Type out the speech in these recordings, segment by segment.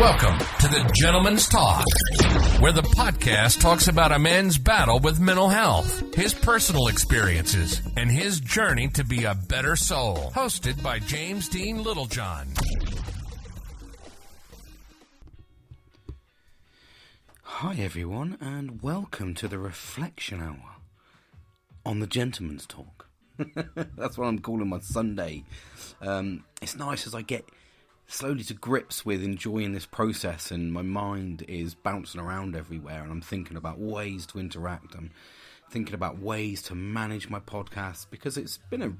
Welcome to the Gentleman's Talk, where the podcast talks about a man's battle with mental health, his personal experiences, and his journey to be a better soul. Hosted by James Dean Littlejohn. Hi everyone, and welcome to the Reflection Hour on the Gentleman's Talk. That's what I'm calling my Sunday. It's nice as I get slowly to grips with enjoying this process, and my mind is bouncing around everywhere, and I'm thinking about ways to interact. I'm thinking about ways to manage my podcast, because it's been an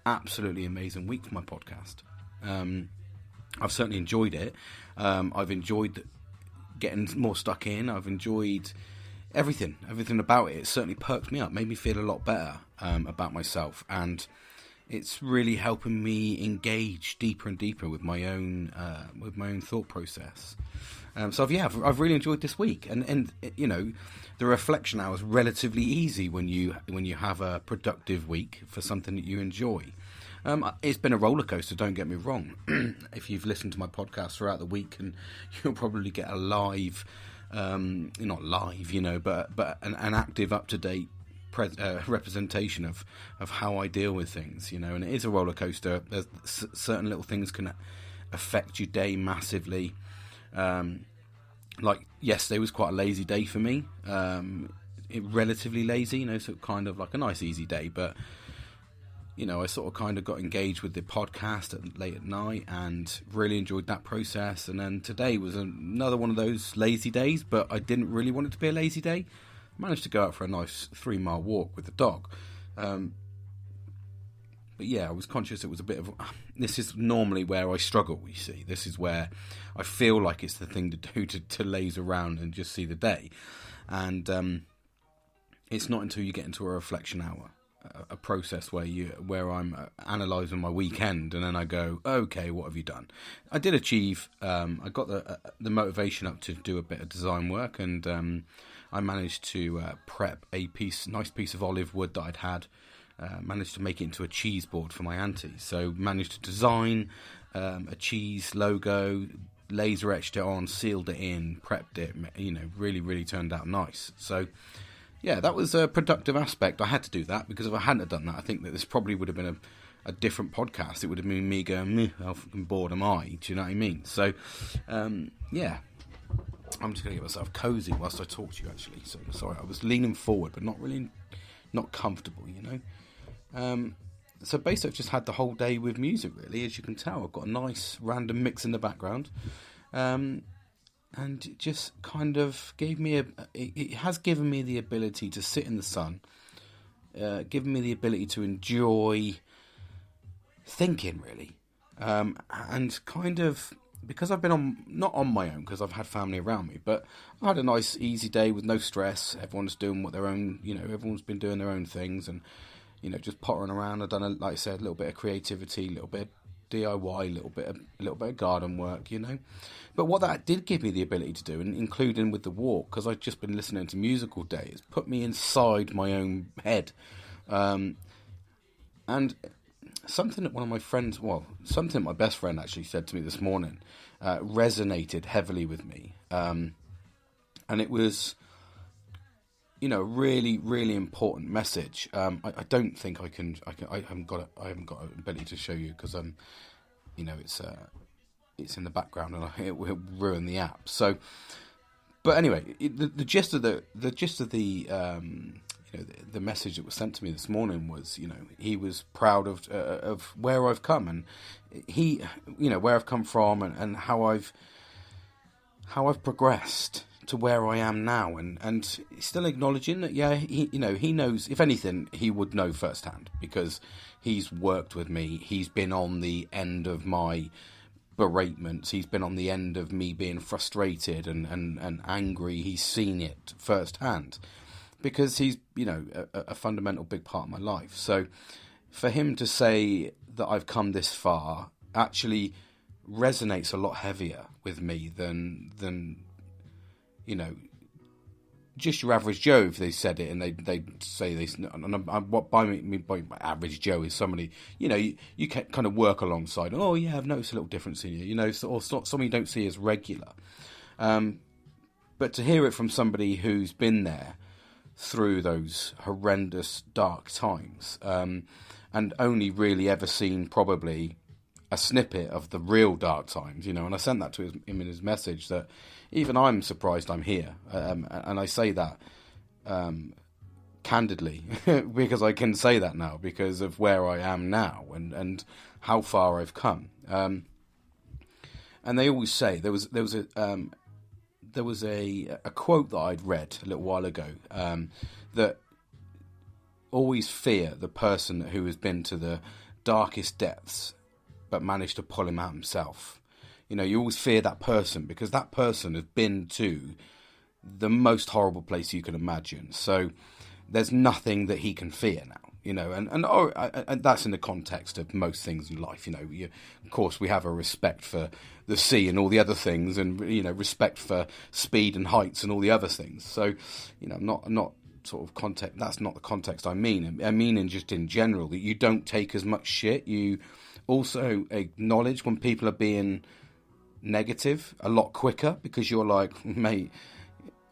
absolutely amazing week for my podcast. I've certainly enjoyed it. I've enjoyed getting more stuck in. I've enjoyed everything about it. It certainly perked me up, made me feel a lot better about myself, and it's really helping me engage deeper and deeper with my own thought process. So I've really enjoyed this week, and you know, the reflection hour is relatively easy when you have a productive week for something that you enjoy. It's been a roller coaster, don't get me wrong. If you've listened to my podcast throughout the week, and you'll probably get a live, not live, you know, but an active, up to date representation of how I deal with things, you know. And it is a roller coaster. There's certain little things can affect your day massively. Like yesterday was quite a lazy day for me. Relatively lazy, you know, so kind of like a nice easy day, but you know, I sort of kind of got engaged with the podcast late at night and really enjoyed that process. And then today was another one of those lazy days, but I didn't really want it to be a lazy day. Managed to go out for a nice 3-mile walk with the dog. But yeah, I was conscious it was a bit of... This is normally where I struggle, you see. This is where I feel like it's the thing to do, to laze around and just see the day. And it's not until you get into a reflection hour, a process where I'm analysing my weekend, and then I go, okay, what have you done? I did achieve... I got the motivation up to do a bit of design work, and... I managed to prep a nice piece of olive wood that I'd had, managed to make it into a cheese board for my auntie. So managed to design a cheese logo, laser etched it on, sealed it in, prepped it, you know, really, really turned out nice. So yeah, that was a productive aspect. I had to do that, because if I hadn't have done that, I think that this probably would have been a different podcast. It would have been me going, how fucking bored am I? Do you know what I mean? So yeah. I'm just going to get myself cozy whilst I talk to you, actually. So sorry, I was leaning forward, but not comfortable, you know. So basically, I've just had the whole day with music, really. As you can tell, I've got a nice random mix in the background, and it just kind of gave me it has given me the ability to sit in the sun, given me the ability to enjoy thinking, really, and kind of. Because I've been not on my own, because I've had family around me, but I had a nice, easy day with no stress. Everyone's doing what their own, you know, everyone's been doing their own things, and, you know, just pottering around. I've done, like I said, a little bit of creativity, a little bit of DIY, a little bit of garden work, you know. But what that did give me the ability to do, and including with the walk, because I've just been listening to music all day, is put me inside my own head. And something that something my best friend actually said to me this morning resonated heavily with me, and it was, you know, really, really important message. I don't think I haven't got an ability to show you, because you know, it's in the background, and it will ruin the app. So, but anyway, the gist of the you know, the message that was sent to me this morning was, you know, he was proud of where I've come, and he, you know, where I've come from, and how I've progressed to where I am now, and still acknowledging that, yeah, he, you know, he knows, if anything, he would know firsthand, because he's worked with me, he's been on the end of my beratements, he's been on the end of me being frustrated and angry, he's seen it firsthand. Because he's, you know, a fundamental big part of my life. So for him to say that I've come this far actually resonates a lot heavier with me than you know, just your average Joe, if they said it and they say this, and what by me by average Joe is somebody, you can kind of work alongside. Oh yeah, I've noticed a little difference in you, or something you don't see as regular. But to hear it from somebody who's been there through those horrendous dark times, and only really ever seen probably a snippet of the real dark times, and I sent that to him in his message that even I'm surprised I'm here, and I say that candidly because I can say that now because of where I am now and how far I've come. And they always say there was a quote that I'd read a little while ago that always fear the person who has been to the darkest depths but managed to pull him out himself. You always fear that person because that person has been to the most horrible place you can imagine. So there's nothing that he can fear now, and that's in the context of most things in life. Of course, we have a respect for the sea and all the other things, and respect for speed and heights and all the other things. So, not sort of context. That's not the context I mean. I mean, just in general, that you don't take as much shit. You also acknowledge when people are being negative a lot quicker because you're like, mate,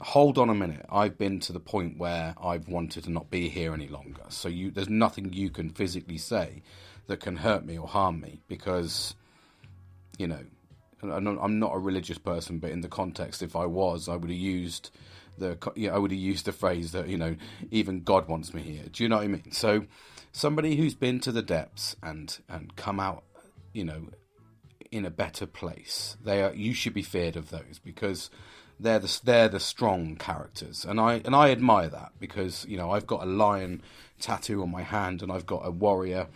hold on a minute. I've been to the point where I've wanted to not be here any longer. So there's nothing you can physically say that can hurt me or harm me because, I'm not a religious person, but in the context, if I was, I would have used the phrase that, even God wants me here. Do you know what I mean? So somebody who's been to the depths and come out, in a better place, you should be feared of those because they're the strong characters, and I admire that because I've got a lion tattoo on my hand and I've got a warrior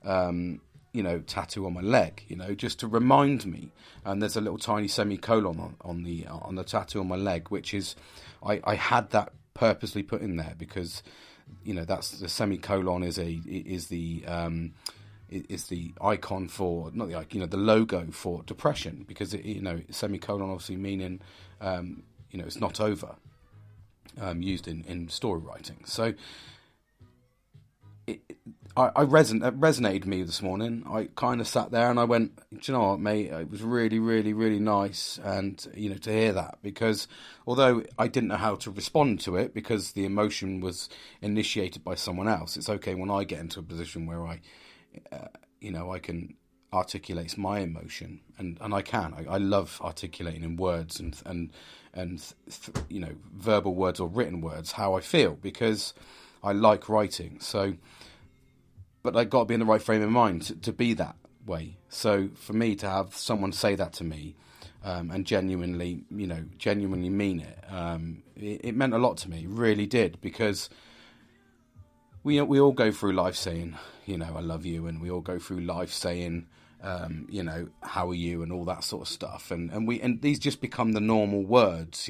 tattoo on my leg, just to remind me. And there's a little tiny semicolon on the tattoo on my leg, which is I had that purposely put in there because that's the semicolon is the icon for, not the icon, the logo for depression, because semicolon obviously meaning it's not over, used in story writing. So it resonated with me this morning. I kind of sat there and I went, do you know what, mate? It was really, really, really nice, and to hear that, because although I didn't know how to respond to it because the emotion was initiated by someone else, it's okay when I get into a position where I can articulate my emotion, and I can. I love articulating in words and verbal words or written words how I feel because I like writing. So, but I got to be in the right frame of mind to be that way. So for me to have someone say that to me, and genuinely mean it, it meant a lot to me. It really did, because we all go through life saying, I love you, and we all go through life saying, how are you, and all that sort of stuff, and these just become the normal words,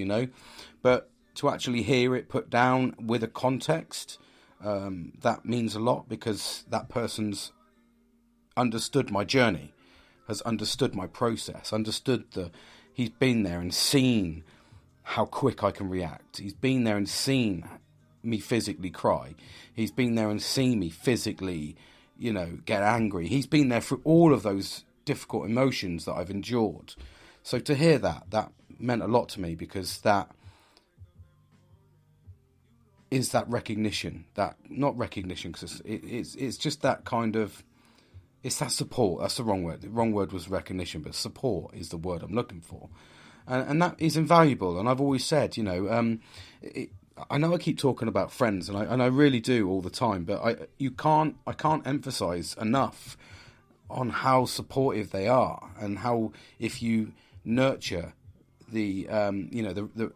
but to actually hear it put down with a context, that means a lot, because that person's understood my journey, has understood my process, he's been there and seen how quick I can react. He's been there and seen me physically cry. He's been there and seen me physically, get angry. He's been there through all of those difficult emotions that I've endured. So to hear that meant a lot to me, because that is that recognition, not recognition, because it's just that kind of, it's that support. That's the wrong word. The wrong word was recognition, but support is the word I'm looking for. And that is invaluable. And I've always said, I know I keep talking about friends, and I really do all the time, but I can't emphasize enough on how supportive they are, and how if you nurture the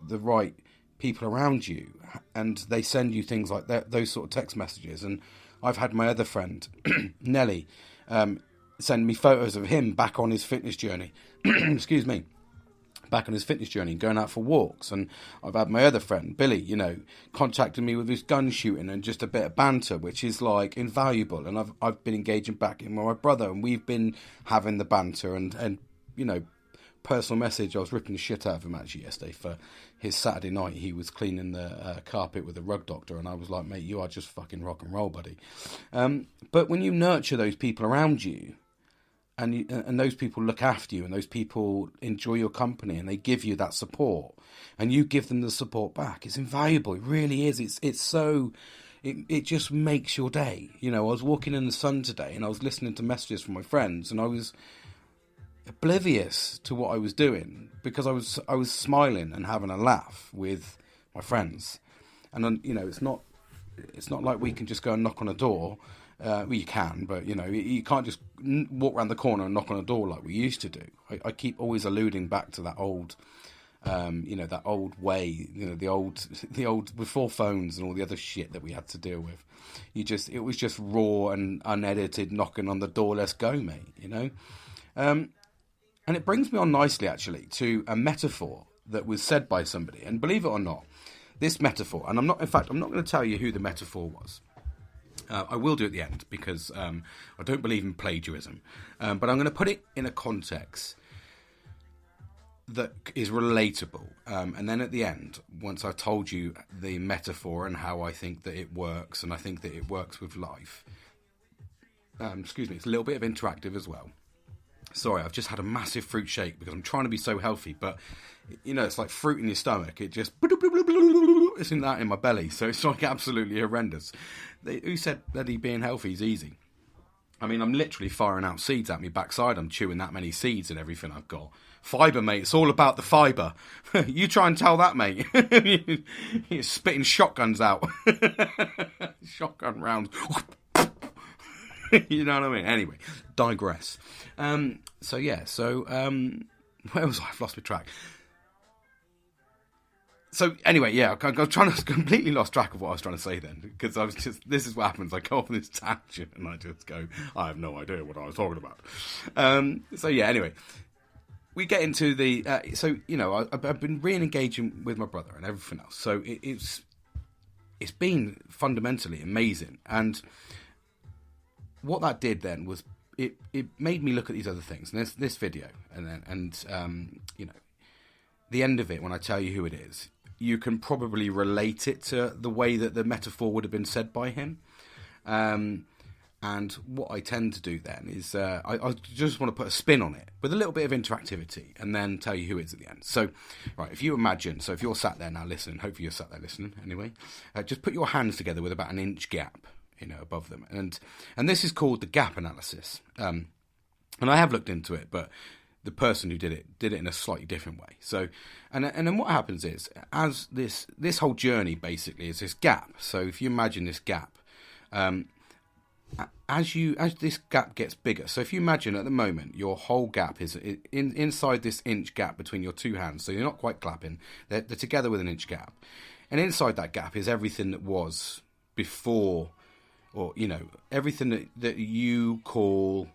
right people around you, and they send you things like that, those sort of text messages. And I've had my other friend Nelly send me photos of him back on his fitness journey. Excuse me. Back on his fitness journey, going out for walks. And I've had my other friend Billy, contacting me with his gun shooting and just a bit of banter, which is like invaluable. And I've been engaging back in with my brother, and we've been having the banter and personal message. I was ripping the shit out of him actually yesterday for his Saturday night. He was cleaning the carpet with a rug doctor, and I was like, mate, you are just fucking rock and roll, buddy. But when you nurture those people around you, and those people look after you, and those people enjoy your company, and they give you that support, and you give them the support back, it's invaluable. It really is. It's so. It just makes your day. You know, I was walking in the sun today, and I was listening to messages from my friends, and I was oblivious to what I was doing because I was smiling and having a laugh with my friends. And you know, it's not like we can just go and knock on a door. Well, you can, but you know, you can't just walk around the corner and knock on a door like we used to do. I keep always alluding back to that old, you know, that old way, you know, the old before phones and all the other shit that we had to deal with. It was just raw and unedited knocking on the door. Let's go, mate. You know, and it brings me on nicely actually to a metaphor that was said by somebody. And believe it or not, this metaphor, and I'm not going to tell you who the metaphor was. I will do at the end because I don't believe in plagiarism, but I'm going to put it in a context that is relatable, and then at the end, once I've told you the metaphor and how I think that it works, and I think that it works with life, excuse me, it's a little bit of interactive as well. Sorry, I've just had a massive fruit shake because I'm trying to be so healthy, but you know, it's like fruit in your stomach. It just it's in that in my belly, so it's like absolutely horrendous. Who said that being healthy is easy? I mean, I'm literally firing out seeds at me backside. I'm chewing that many seeds and everything I've got. Fibre, mate. It's all about the fibre. You try and tell that, mate. You're spitting shotguns out. Shotgun rounds. You know what I mean? Anyway, digress. So where was I? I've lost my track. So anyway, yeah, I'm trying to completely lost track of what I was trying to say then, because this is what happens. I go off on this tangent and I just go, I have no idea what I was talking about. So yeah, anyway, we get into the, so, you know, I've been re-engaging with my brother and everything else. So it's been fundamentally amazing. And what that did then was it made me look at these other things. And this video, and you know, the end of it, when I tell you who it is, you can probably relate it to the way that the metaphor would have been said by him. And what I tend to do then is I just want to put a spin on it with a little bit of interactivity and then tell you who it is at the end. So, right, if you imagine, so if you're sat there now listening, hopefully you're sat there listening anyway, just put your hands together with about an inch gap, you know, above them. And this is called the gap analysis. And I have looked into it, but the person who did it in a slightly different way. So, and then what happens is, as this whole journey basically is this gap. So if you imagine this gap, as this gap gets bigger. So if you imagine at the moment your whole gap is inside this inch gap between your two hands. So you're not quite clapping; they're together with an inch gap, and inside that gap is everything that was before, or you know, everything that you call,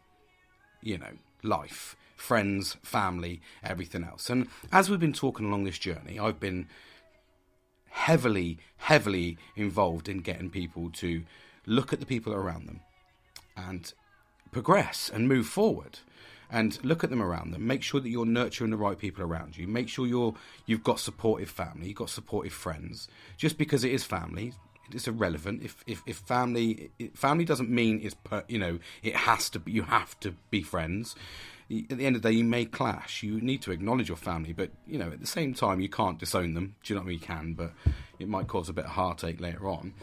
you know, life. Friends, family, everything else. And as we've been talking along this journey, I've been heavily involved in getting people to look at the people around them and progress and move forward and look at them around them. Make sure that you're nurturing the right people around you. Make sure you've got supportive family, you've got supportive friends. Just because it is family, it's irrelevant. If family doesn't mean it has to be, you have to be friends. At the end of the day, you may clash. You need to acknowledge your family, but you know, at the same time, you can't disown them. Do you know what I mean? You can, but it might cause a bit of heartache later on.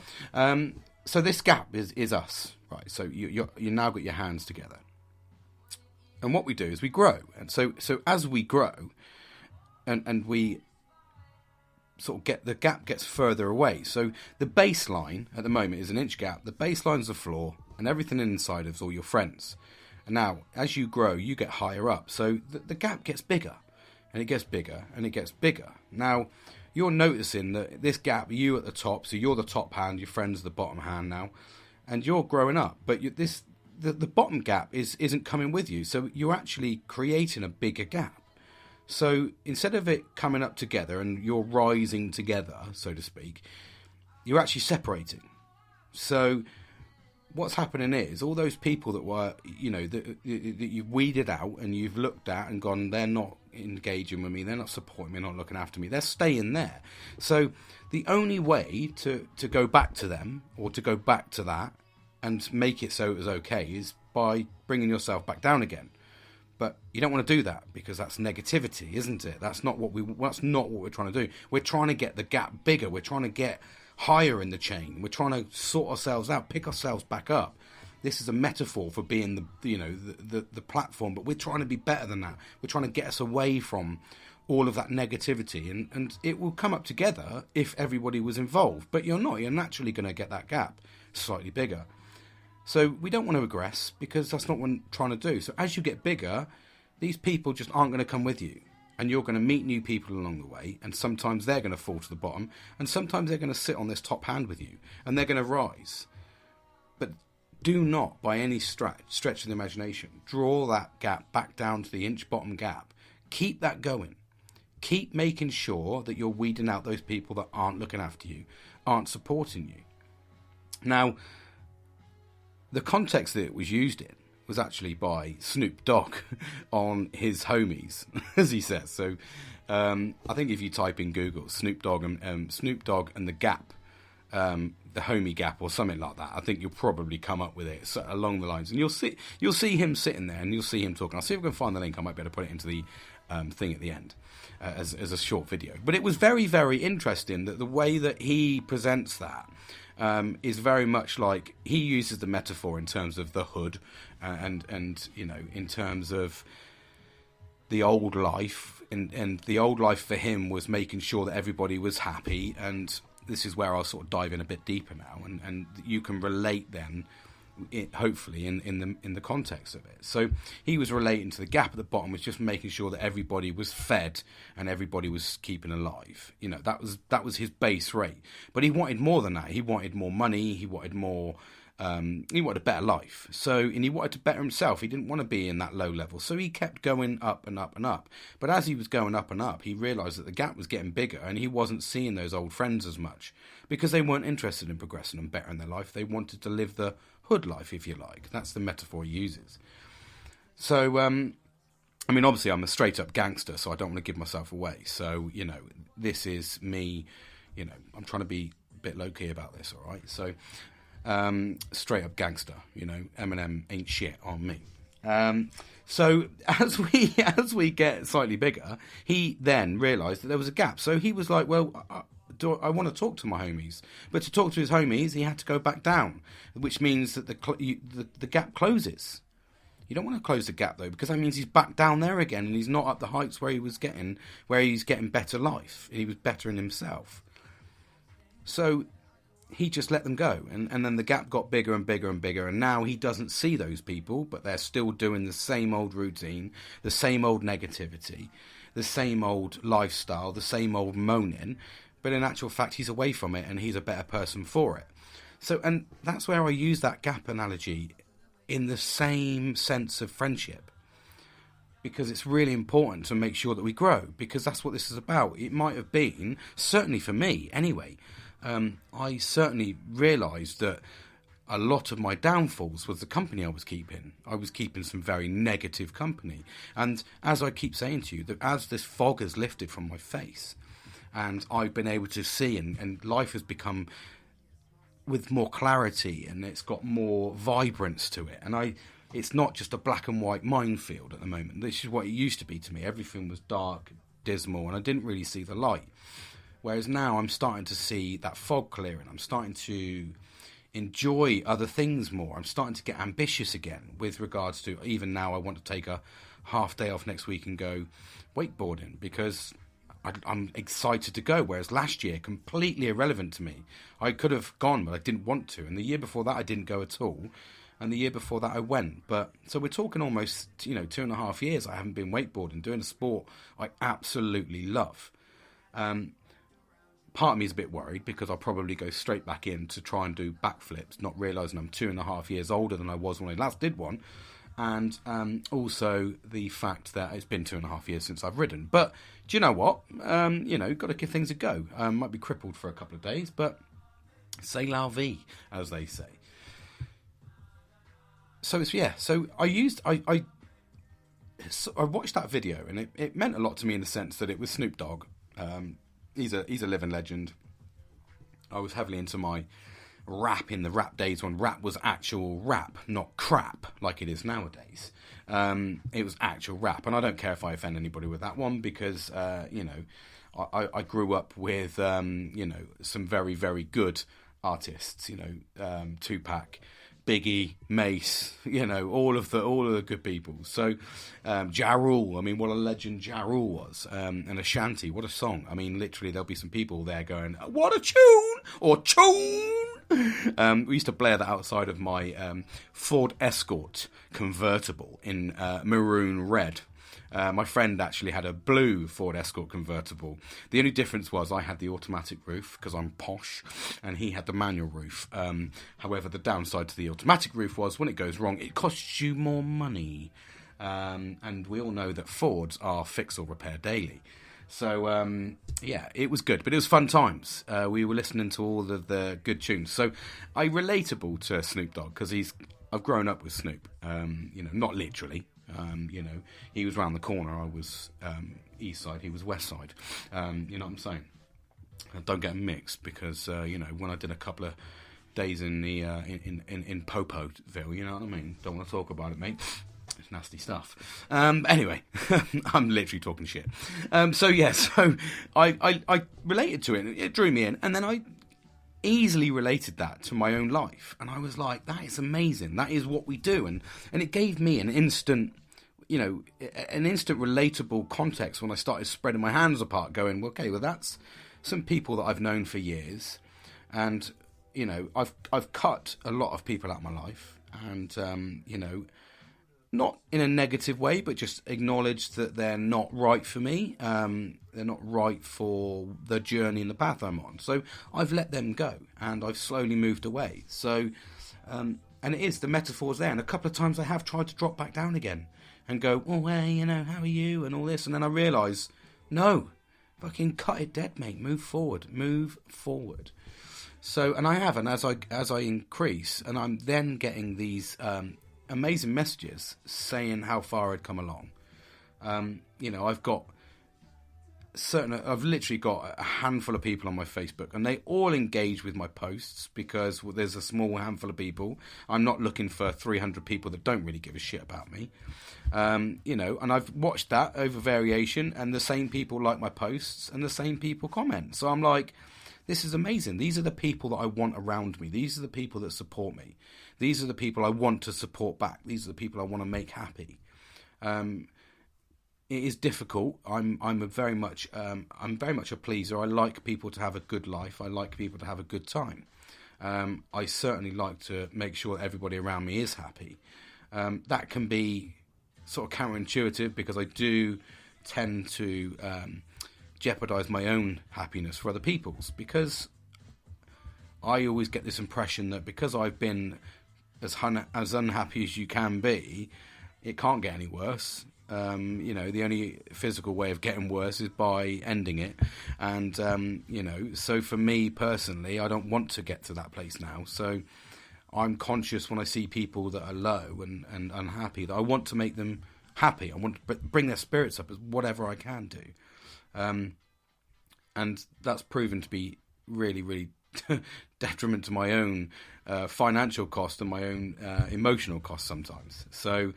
So this gap is us, right? So you now got your hands together, and what we do is we grow. And so as we grow, and we sort of the gap gets further away. So the baseline at the moment is an inch gap. The baseline's the floor, and everything inside is all your friends. And now, as you grow, you get higher up. So the gap gets bigger, and it gets bigger, and it gets bigger. Now, you're noticing that this gap, you at the top, so you're the top hand, your friend's the bottom hand now, and you're growing up. But the bottom gap isn't coming with you, so you're actually creating a bigger gap. So instead of it coming up together and you're rising together, so to speak, you're actually separating. So what's happening is all those people that were, you know, that you've weeded out and you've looked at and gone, they're not engaging with me, they're not supporting me, not looking after me, they're staying there. So the only way to go back to them, or to go back to that and make it so it was okay, is by bringing yourself back down again. But you don't want to do that, because that's negativity, isn't it? That's not what we're trying to do. We're trying to get the gap bigger. We're trying to get higher in the chain. We're trying to sort ourselves out, pick ourselves back up. This is a metaphor for being the platform, but we're trying to be better than that. We're trying to get us away from all of that negativity, and it will come up together if everybody was involved. But you're not. You're naturally going to get that gap slightly bigger. So we don't want to regress, because that's not what we're trying to do. So as you get bigger, these people just aren't going to come with you. And you're going to meet new people along the way, and sometimes they're going to fall to the bottom, and sometimes they're going to sit on this top hand with you, and they're going to rise. But do not, by any stretch of the imagination, draw that gap back down to the inch bottom gap. Keep that going. Keep making sure that you're weeding out those people that aren't looking after you, aren't supporting you. Now, the context that it was used in was actually by Snoop Dogg on his homies, as he says. So I think if you type in Google Snoop Dogg and the Gap, the homie Gap or something like that, I think you'll probably come up with it along the lines. And you'll see him sitting there, and you'll see him talking. I'll see if I can find the link. I might be able to put it into the thing at the end as a short video. But it was very, very interesting that the way that he presents that is very much like he uses the metaphor in terms of the hood, and in terms of the old life, and the old life for him was making sure that everybody was happy. And this is where I'll sort of dive in a bit deeper now, and you can relate then, hopefully in the context of it. So he was relating to the gap at the bottom, was just making sure that everybody was fed and everybody was keeping alive. That was his base rate. But he wanted more than that. He wanted more money. He wanted more. He wanted a better life. And he wanted to better himself. He didn't want to be in that low level. So he kept going up and up and up. But as he was going up and up, he realised that the gap was getting bigger, and he wasn't seeing those old friends as much, because they weren't interested in progressing and bettering their life. They wanted to live the hood life, if you like. That's the metaphor he uses. So, obviously I'm a straight up gangster, so I don't want to give myself away. So, this is me, I'm trying to be a bit low key about this, all right? So, straight up gangster, Eminem ain't shit on me. So as we get slightly bigger, he then realised that there was a gap. So he was like, well, I want to talk to my homies. But to talk to his homies, he had to go back down, which means that the gap closes. You don't want to close the gap, though, because that means he's back down there again, and he's not at the heights where he's getting better life, and he was bettering himself. So he just let them go, and then the gap got bigger and bigger and bigger, and now he doesn't see those people, but they're still doing the same old routine, the same old negativity, the same old lifestyle, the same old moaning. But in actual fact, he's away from it, and he's a better person for it. So, and that's where I use that gap analogy in the same sense of friendship, because it's really important to make sure that we grow, because that's what this is about. It might have been, certainly for me anyway, I certainly realised that a lot of my downfalls was the company I was keeping. I was keeping some very negative company. And as I keep saying to you, that as this fog has lifted from my face, and I've been able to see, and life has become with more clarity, and it's got more vibrance to it. And it's not just a black and white minefield at the moment. This is what it used to be to me. Everything was dark, dismal, and I didn't really see the light. Whereas now I'm starting to see that fog clearing. I'm starting to enjoy other things more. I'm starting to get ambitious again with regards to, even now I want to take a half day off next week and go wakeboarding, because I'm excited to go, whereas last year, completely irrelevant to me. I could have gone, but I didn't want to. And the year before that, I didn't go at all. And the year before that, I went. But so we're talking almost, 2.5 years I haven't been wakeboarding, doing a sport I absolutely love. Part of me is a bit worried, because I'll probably go straight back in to try and do backflips, not realising I'm 2.5 years older than I was when I last did one. And also the fact that it's been 2.5 years since I've ridden. But do you know what? Got to give things a go. Might be crippled for a couple of days, but c'est la vie, as they say. So it's, yeah. So I I watched that video, and it meant a lot to me in the sense that it was Snoop Dogg. He's a living legend. I was heavily into my rap in the rap days when rap was actual rap, not crap like it is nowadays. It was actual rap, and I don't care if I offend anybody with that one, because I grew up with some very, very good artists. Tupac, Biggie, Mace, all of the good people. So Ja Rule, I mean, what a legend Ja Rule was. And Ashanti, what a song. I mean, literally, there'll be some people there going, what a tune, or tune. We used to blare that outside of my Ford Escort convertible in maroon red. My friend actually had a blue Ford Escort convertible. The only difference was I had the automatic roof because I'm posh, and he had the manual roof. However, the downside to the automatic roof was when it goes wrong, it costs you more money. And we all know that Fords are fix or repair daily. So, it was good, but it was fun times. We were listening to all of the good tunes. So I'm relatable to Snoop Dogg because I've grown up with Snoop, not literally. He was round the corner. I was east side. He was west side. You know what I'm saying? Don't get mixed because when I did a couple of days in the in Popoville, you know what I mean. Don't want to talk about it, mate. It's nasty stuff. Anyway, I'm literally talking shit. So I related to it. It drew me in, and then I easily related that to my own life, and I was like, that is amazing. That is what we do, and it gave me an instant relatable context when I started spreading my hands apart, going, okay, well, that's some people that I've known for years, and I've cut a lot of people out of my life, and not in a negative way, but just acknowledge that they're not right for me. They're not right for the journey and the path I'm on. So I've let them go, and I've slowly moved away. So, and it is, the metaphor's there. And a couple of times I have tried to drop back down again and go, oh, hey, how are you? And all this. And then I realise, no, fucking cut it dead, mate. Move forward. So, and I have, and as I increase, and I'm then getting these amazing messages saying how far I'd come along. I've literally got a handful of people on my Facebook, and they all engage with my posts because there's a small handful of people. I'm not looking for 300 people that don't really give a shit about me. And I've watched that over variation, and the same people like my posts and the same people comment. So I'm like, this is amazing. These are the people that I want around me. These are the people that support me. These are the people I want to support back. These are the people I want to make happy. It is difficult. I'm very much a pleaser. I like people to have a good life. I like people to have a good time. I certainly like to make sure that everybody around me is happy. That can be sort of counterintuitive because I do tend to jeopardize my own happiness for other people's, because I always get this impression that because I've been as unhappy as you can be, it can't get any worse. The only physical way of getting worse is by ending it. And, so for me personally, I don't want to get to that place now. So I'm conscious when I see people that are low and unhappy that I want to make them happy. I want to bring their spirits up as whatever I can do. And that's proven to be really, really detriment to my own financial cost and my own emotional cost sometimes. So,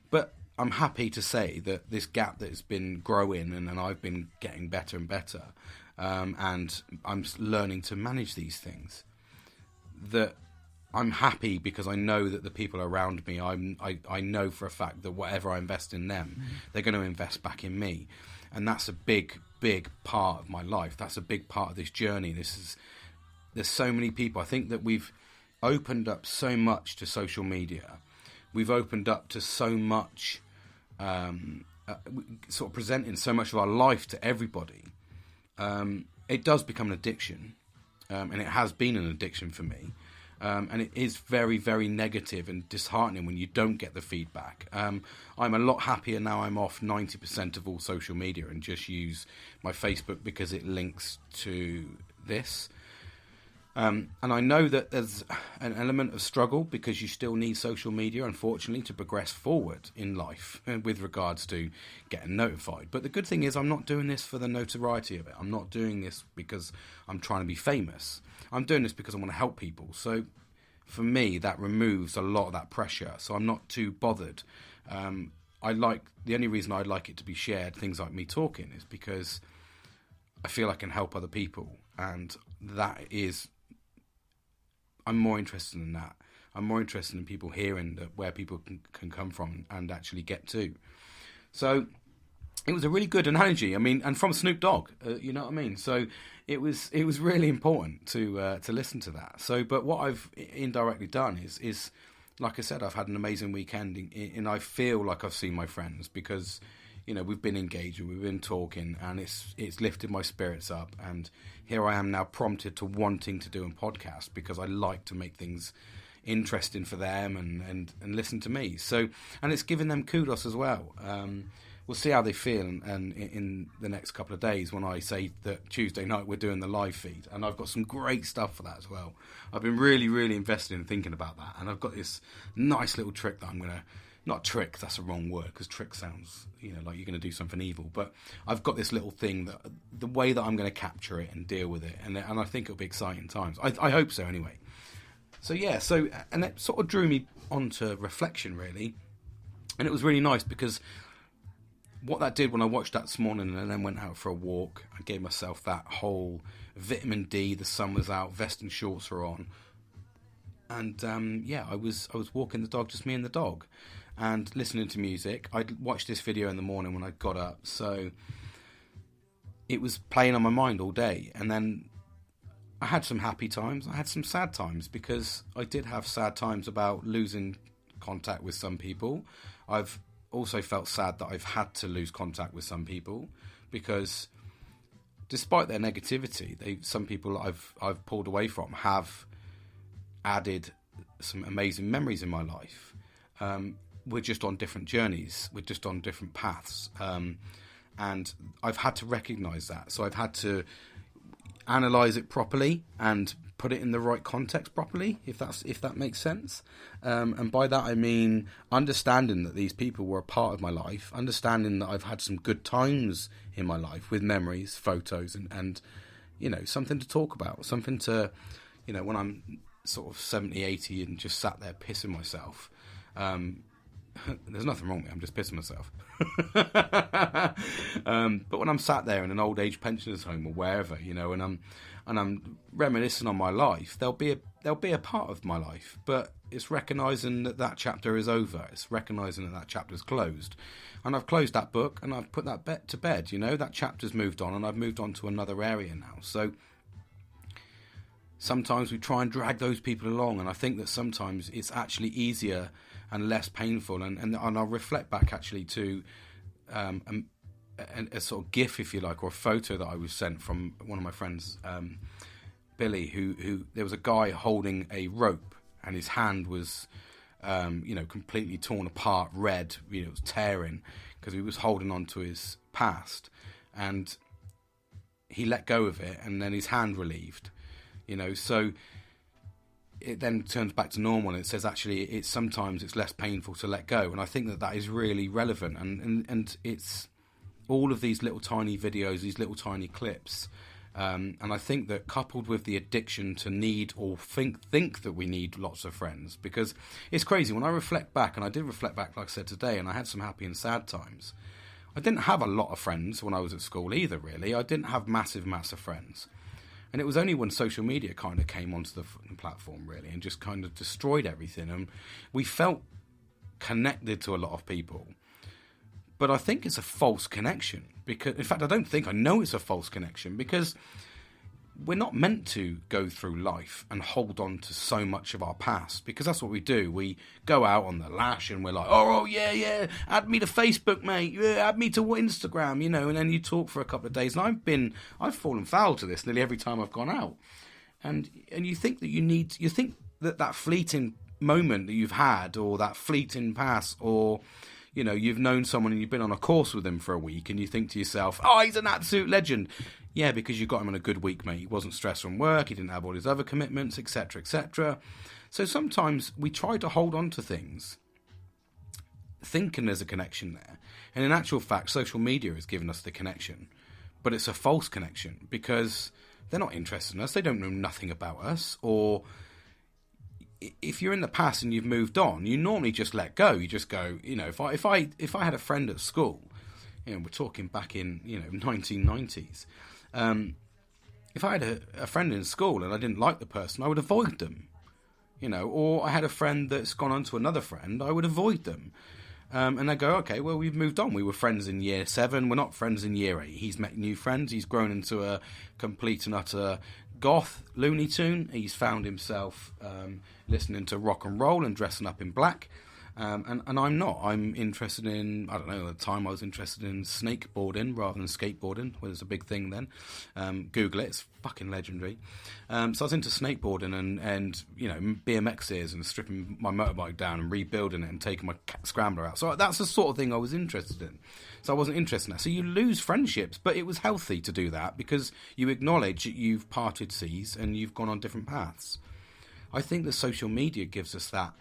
but I'm happy to say that this gap that has been growing and I've been getting better and better, and I'm learning to manage these things, that I'm happy because I know that the people around me, I know for a fact that whatever I invest in them, they're going to invest back in me. And that's a big, big part of my life. That's a big part of this journey. There's so many people. I think that we've opened up so much to social media. We've opened up to so much, sort of presenting so much of our life to everybody. It does become an addiction, and it has been an addiction for me. And it is very, very negative and disheartening when you don't get the feedback. I'm a lot happier now. I'm off 90% of all social media and just use my Facebook because it links to this. And I know that there's an element of struggle because you still need social media, unfortunately, to progress forward in life with regards to getting notified. But the good thing is I'm not doing this for the notoriety of it. I'm not doing this because I'm trying to be famous. I'm doing this because I want to help people. So for me, that removes a lot of that pressure. So I'm not too bothered. The only reason I like it to be shared, things like me talking, is because I feel I can help other people. And I'm more interested in that. I'm more interested in people hearing where people can come from and actually get to. So it was a really good analogy. I mean, and from Snoop Dogg, you know what I mean? So it was really important to listen to that. So, but what I've indirectly done is like I said, I've had an amazing weekend, and I feel like I've seen my friends because, you know, we've been engaging, we've been talking, and it's lifted my spirits up. And here I am now prompted to wanting to do a podcast because I like to make things interesting for them and listen to me. So, and it's giving them kudos as well. We'll see how they feel and in the next couple of days when I say that Tuesday night we're doing the live feed. And I've got some great stuff for that as well. I've been really, really invested in thinking about that. And I've got this nice little trick that I'm going to... Not trick, that's a wrong word, because trick sounds, you know, like you're going to do something evil. But I've got this little thing that the way that I'm going to capture it and deal with it. And I think it'll be exciting times. I hope so anyway. So, yeah, and it sort of drew me onto reflection, really. And it was really nice because... what that did when I watched that this morning and then went out for a walk, I gave myself that whole vitamin D, the sun was out, vest and shorts were on. And, I was walking the dog, just me and the dog, and listening to music. I'd watched this video in the morning when I got up, so it was playing on my mind all day. And then I had some happy times, I had some sad times, because I did have sad times about losing contact with some people. I've also felt sad that I've had to lose contact with some people because despite their negativity, some people I've pulled away from have added some amazing memories in my life. We're just on different journeys. We're just on different paths. And I've had to recognise that. So I've had to analyse it properly and put it in the right context properly, if that makes sense. And by that I mean understanding that these people were a part of my life, understanding that I've had some good times in my life with memories, photos, and you know, something to talk about, something to, you know, when I'm sort of 70, 80 and just sat there pissing myself. There's nothing wrong with me, I'm just pissing myself. But when I'm sat there in an old age pensioners home or wherever, you know, and I'm reminiscing on my life, they'll be a part of my life, but it's recognising that chapter is over. It's recognising that chapter is closed, and I've closed that book and I've put that to bed. You know, that chapter's moved on, and I've moved on to another area now. So sometimes we try and drag those people along, and I think that sometimes it's actually easier and less painful. And I'll reflect back actually to a sort of GIF, if you like, or a photo that I was sent from one of my friends, Billy, who there was a guy holding a rope, and his hand was, completely torn apart, red, you know, it was tearing because he was holding on to his past, and he let go of it, and then his hand relieved, you know, so it then turns back to normal, and it says actually sometimes it's less painful to let go. And I think that is really relevant, and it's all of these little tiny videos, these little tiny clips, and I think that coupled with the addiction to need or think that we need lots of friends, because it's crazy when I reflect back, and I did reflect back like I said today, and I had some happy and sad times. I didn't have a lot of friends when I was at school either, really. I didn't have massive friends. And it was only when social media kind of came onto the platform, really, and just kind of destroyed everything. And we felt connected to a lot of people. But I think it's a false connection. Because, in fact, I know it's a false connection, because we're not meant to go through life and hold on to so much of our past, because that's what we do. We go out on the lash and we're like, oh yeah, add me to Facebook, mate, yeah, add me to Instagram, you know, and then you talk for a couple of days. And I've fallen foul to this nearly every time I've gone out. And you think that you think that fleeting moment that you've had, or that fleeting pass, or, you know, you've known someone and you've been on a course with them for a week, and you think to yourself, oh, he's an absolute legend. Yeah, because you got him on a good week, mate. He wasn't stressed from work. He didn't have all his other commitments, etc., etc. So sometimes we try to hold on to things, thinking there's a connection there. And in actual fact, social media has given us the connection. But it's a false connection because they're not interested in us. They don't know nothing about us. Or if you're in the past and you've moved on, you normally just let go. You just go, you know, if I had a friend at school, you know, we're talking back in, you know, 1990s. If I had a friend in school and I didn't like the person, I would avoid them. You know, or I had a friend that's gone on to another friend, I would avoid them. And I go, okay, well, we've moved on. We were friends in year 7. We're not friends in year 8. He's met new friends. He's grown into a complete and utter goth Looney Tune. He's found himself listening to rock and roll and dressing up in black. And I'm not. I'm interested in, I don't know, at the time I was interested in snakeboarding rather than skateboarding, which was a big thing then. Google it, it's fucking legendary. So I was into snakeboarding and you know, BMXs and stripping my motorbike down and rebuilding it and taking my scrambler out. So that's the sort of thing I was interested in. So I wasn't interested in that. So you lose friendships, but it was healthy to do that because you acknowledge that you've parted seas and you've gone on different paths. I think that social media gives us that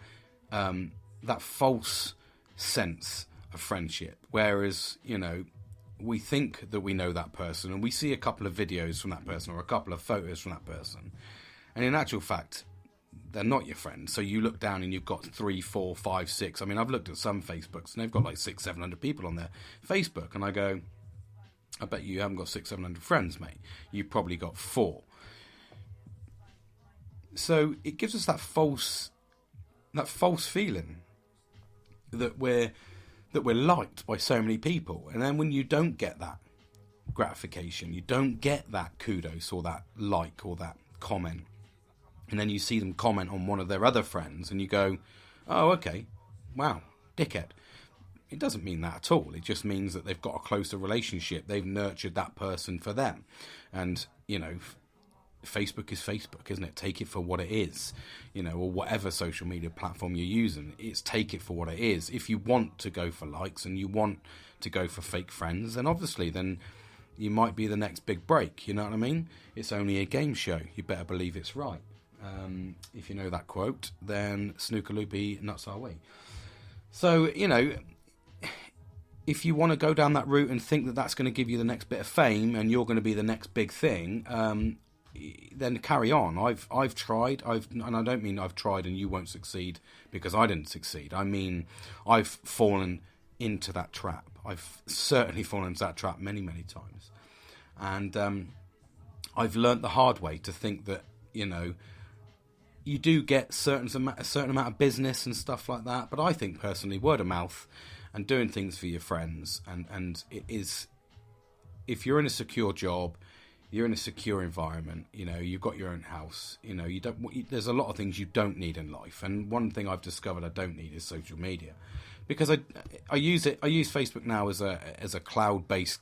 that false sense of friendship, whereas, you know, we think that we know that person and we see a couple of videos from that person or a couple of photos from that person, and in actual fact they're not your friends. So you look down and you've got 3, 4, 5, 6. I mean, I've looked at some Facebooks and they've got like 600-700 people on their Facebook, and I go, I bet you haven't got 600-700 friends, mate. You've probably got 4. So it gives us that false feeling that we're liked by so many people. And then when you don't get that gratification, you don't get that kudos or that like or that comment, and then you see them comment on one of their other friends and you go, oh, okay, wow, dickhead. It doesn't mean that at all. It just means that they've got a closer relationship. They've nurtured that person for them. And, you know, Facebook is Facebook, isn't it? Take it for what it is, you know, or whatever social media platform you're using. It's take it for what it is. If you want to go for likes and you want to go for fake friends, then obviously then you might be the next big break. You know what I mean? It's only a game show. You better believe it's right. If you know that quote, then snooker loopy nuts our way. So, you know, if you want to go down that route and think that that's going to give you the next bit of fame and you're going to be the next big thing, then carry on. I've tried, and I don't mean I've tried and you won't succeed because I didn't succeed. I mean, I've fallen into that trap. I've certainly fallen into that trap many, many times. And I've learnt the hard way to think that, you know, you do get a certain amount of business and stuff like that. But I think personally, word of mouth and doing things for your friends, and it is, if you're in a secure job, you're in a secure environment, you know, you've got your own house, you know, there's a lot of things you don't need in life. And one thing I've discovered I don't need is social media, because I use Facebook now as a cloud-based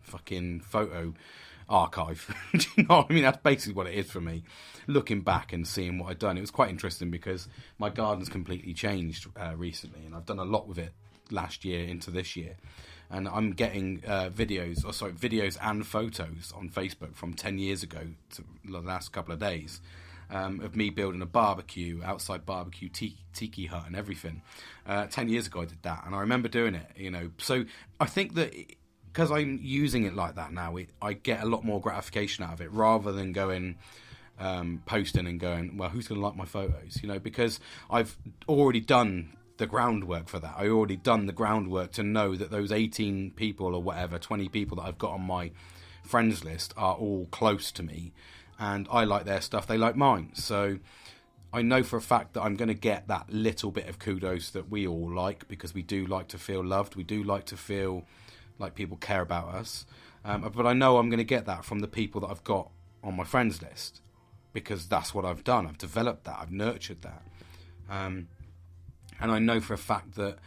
fucking photo archive. Do you know what I mean? That's basically what it is for me. Looking back and seeing what I've done, it was quite interesting because my garden's completely changed recently, and I've done a lot with it last year into this year. And I'm getting videos and photos on Facebook from 10 years ago to the last couple of days of me building a outside barbecue tiki hut and everything. 10 years ago I did that, and I remember doing it, you know. So I think that because I'm using it like that now, I get a lot more gratification out of it rather than going posting and going, well, who's going to like my photos, you know, because I've already done the groundwork for that. I already done the groundwork to know that those 18 people or whatever, 20 people that I've got on my friends list are all close to me, and I like their stuff, they like mine. So I know for a fact that I'm going to get that little bit of kudos that we all like, because we do like to feel loved, we do like to feel like people care about us, but I know I'm going to get that from the people that I've got on my friends list, because that's what I've done. I've developed that, I've nurtured that. And I know for a fact that,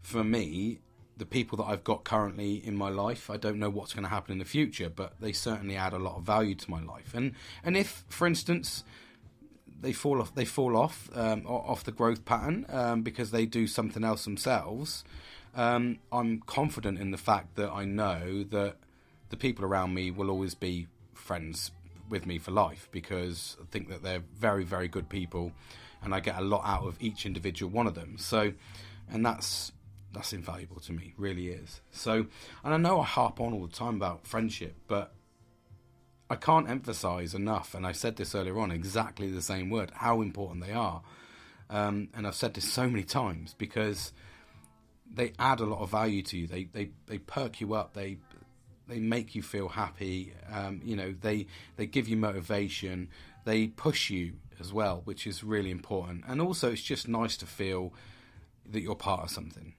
for me, the people that I've got currently in my life, I don't know what's going to happen in the future, but they certainly add a lot of value to my life. And if, for instance, they fall off the growth pattern because they do something else themselves, I'm confident in the fact that I know that the people around me will always be friends with me for life, because I think that they're very, very good people, and I get a lot out of each individual one of them. So, and that's invaluable to me, really is. So, and I know I harp on all the time about friendship, but I can't emphasize enough, and I said this earlier on, exactly the same word, how important they are. And I've said this so many times, because they add a lot of value to you. They perk you up. They make you feel happy. They give you motivation. They push you as well, which is really important. And also, it's just nice to feel that you're part of something.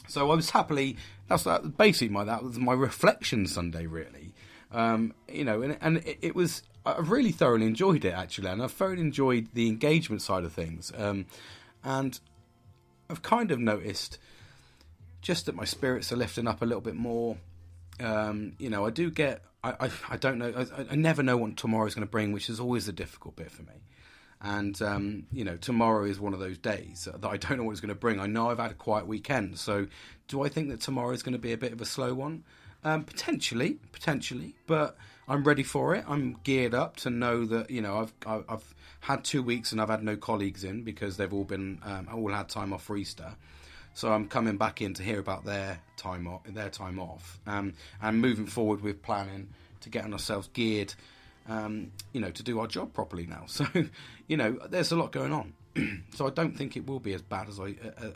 So I was happily. That was my reflection Sunday, really. And it was. I really thoroughly enjoyed it, actually, and I thoroughly enjoyed the engagement side of things. And I've kind of noticed just that my spirits are lifting up a little bit more. I do get. I don't know. I never know what tomorrow's going to bring, which is always the difficult bit for me. And tomorrow is one of those days that I don't know what it's going to bring. I know I've had a quiet weekend, so do I think that tomorrow is going to be a bit of a slow one? Potentially, but I'm ready for it. I'm geared up to know that I've had 2 weeks and I've had no colleagues in because they've all been all had time off for Easter. So I'm coming back in to hear about their time off, and moving forward with planning to getting ourselves geared, to do our job properly now. So, there's a lot going on. So I don't think it will be as bad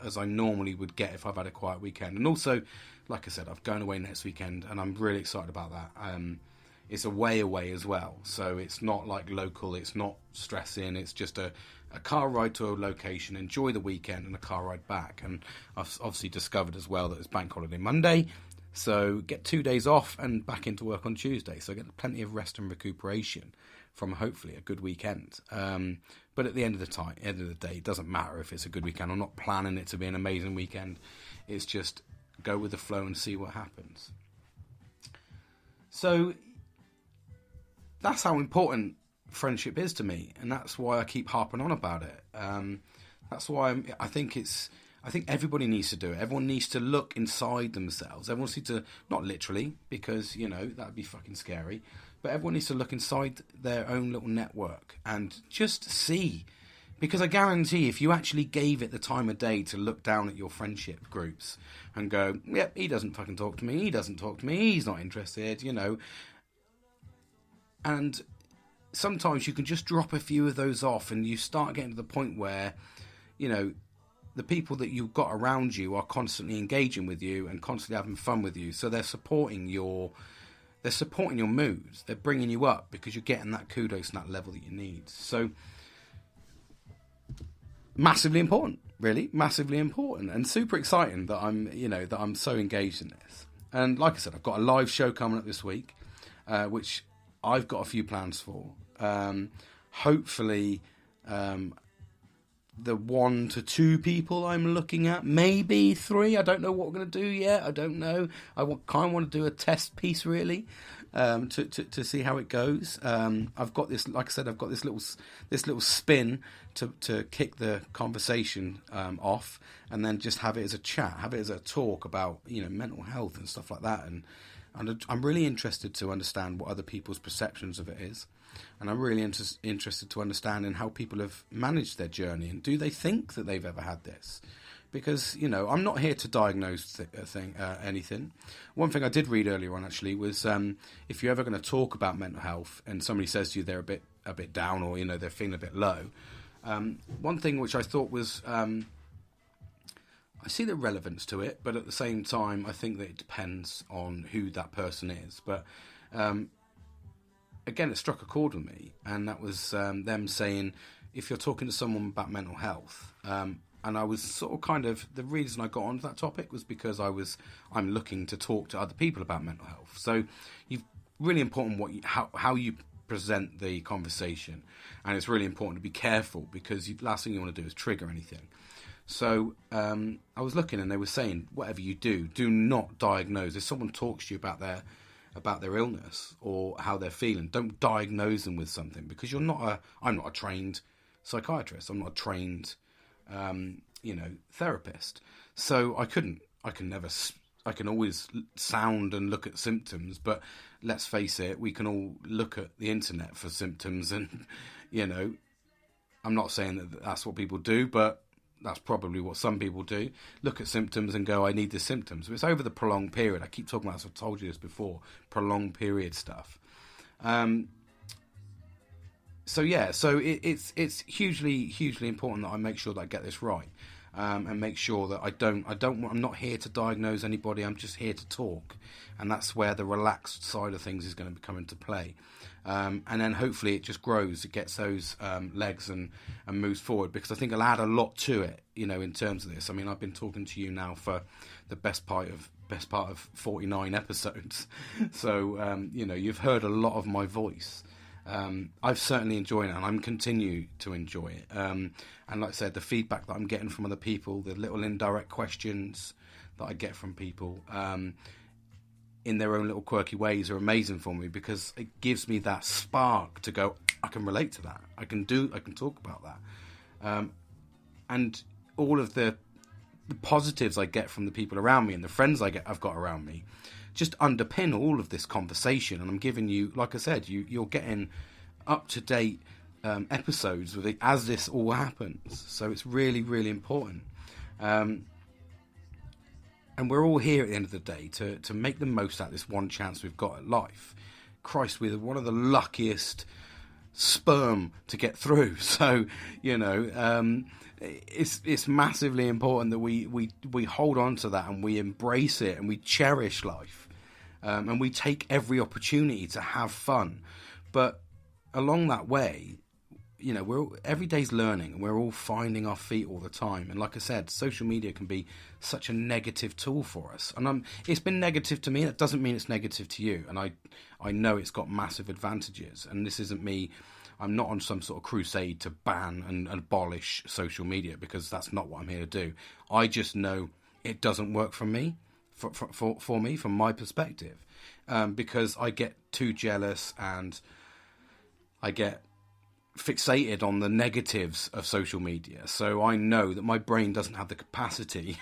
as I normally would get if I've had a quiet weekend. And also, like I said, I'm going away next weekend, and I'm really excited about that. It's away as well, so it's not like local. It's not stressing. It's just a car ride to a location, enjoy the weekend, and a car ride back. And I've obviously discovered as well that it's Bank Holiday Monday, so get 2 days off and back into work on Tuesday. So I get plenty of rest and recuperation from hopefully a good weekend. But at the end of the day, it doesn't matter if it's a good weekend. I'm not planning it to be an amazing weekend. It's just go with the flow and see what happens. So that's how important friendship is to me, and that's why I keep harping on about it. That's why I think everybody needs to do it. Everyone needs to look inside themselves. Everyone needs to, not literally, because that'd be fucking scary, but everyone needs to look inside their own little network and just see. Because I guarantee if you actually gave it the time of day to look down at your friendship groups and go, yep, he doesn't fucking talk to me, he doesn't talk to me, he's not interested, and sometimes you can just drop a few of those off, and you start getting to the point where, the people that you've got around you are constantly engaging with you and constantly having fun with you. So they're supporting your moods. They're bringing you up because you're getting that kudos and that level that you need. So massively important, really, massively important, and super exciting that I'm so engaged in this. And like I said, I've got a live show coming up this week, which I've got a few plans for. Hopefully, the 1 to 2 people I'm looking at, maybe 3. I don't know what we're going to do yet. I don't know. I kind of want to do a test piece, really, to see how it goes. I've got this, like I said, I've got this little spin to kick the conversation off, and then just have it as a chat, have it as a talk about mental health and stuff like that. And I'm really interested to understand what other people's perceptions of it is. And I'm really interested to understand in how people have managed their journey, and do they think that they've ever had this? Because, I'm not here to diagnose anything. One thing I did read earlier on, actually, was if you're ever going to talk about mental health and somebody says to you they're a bit down, or, they're feeling a bit low, one thing which I thought was... I see the relevance to it, but at the same time, I think that it depends on who that person is. But again, it struck a chord with me, and that was them saying, if you're talking to someone about mental health, and I was sort of kind of, the reason I got onto that topic was because I'm looking to talk to other people about mental health. So you've really important how you present the conversation, and it's really important to be careful, because the last thing you want to do is trigger anything. So I was looking, and they were saying, whatever you do not diagnose. If someone talks to you about their illness or how they're feeling, don't diagnose them with something, because I'm not a trained psychiatrist. I'm not a trained therapist. So I can never can always sound and look at symptoms, but let's face it, we can all look at the internet for symptoms, and I'm not saying that that's what people do, but that's probably what some people do. Look at symptoms and go, I need the symptoms. But it's over the prolonged period. I keep talking about this, I've told you this before, prolonged period stuff. So it's hugely important that I make sure that I get this right, and make sure that I'm not here to diagnose anybody. I'm just here to talk, and that's where the relaxed side of things is going to come into play. And then hopefully it just grows, it gets those legs and moves forward, because I think it'll add a lot to it, in terms of this. I mean, I've been talking to you now for the best part of 49 episodes, so you've heard a lot of my voice. I've certainly enjoyed it, and I'm continue to enjoy it. And like I said, the feedback that I'm getting from other people, the little indirect questions that I get from people, in their own little quirky ways, are amazing for me, because it gives me that spark to go, I can relate to that. I can talk about that. And all of the positives I get from the people around me and the friends I've got around me just underpin all of this conversation. And I'm giving you, like I said, you're getting up-to-date episodes with it as this all happens. So it's really, really important. And we're all here at the end of the day to make the most out of this one chance we've got at life. Christ, we're one of the luckiest sperm to get through. So, it's massively important that we hold on to that, and we embrace it, and we cherish life, and we take every opportunity to have fun. But along that way, every day's learning, and we're all finding our feet all the time. And like I said, social media can be such a negative tool for us. And it's been negative to me. That doesn't mean it's negative to you. And I know it's got massive advantages. And this isn't me. I'm not on some sort of crusade to ban and abolish social media, because that's not what I'm here to do. I just know it doesn't work for me, for me, from my perspective, because I get too jealous, and I get fixated on the negatives of social media. So I know that my brain doesn't have the capacity